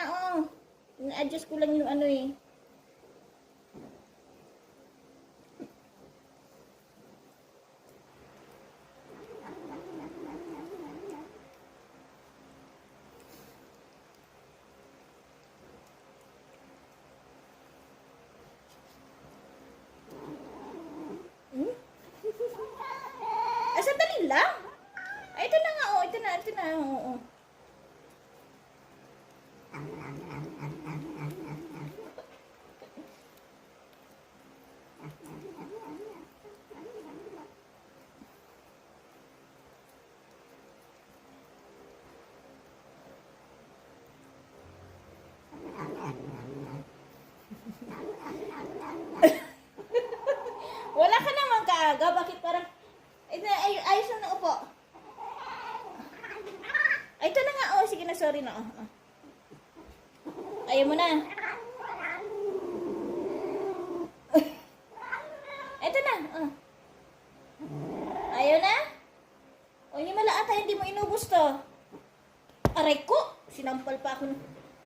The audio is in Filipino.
na, oh. Na-adjust ko lang yung ano eh. Sandali lang. Ay, ito na nga, oh. Ito na, oh. Wala ka naman kaaga. Bakit parang... ayos na na upo. Ay, ito na nga. Oh, sige na. Sorry na. Oh. Ayaw mo na. Ito na. Oh. Ayaw na? O, yung malaata, hindi mo inubos to. Aray ko! Sinampal pa ako.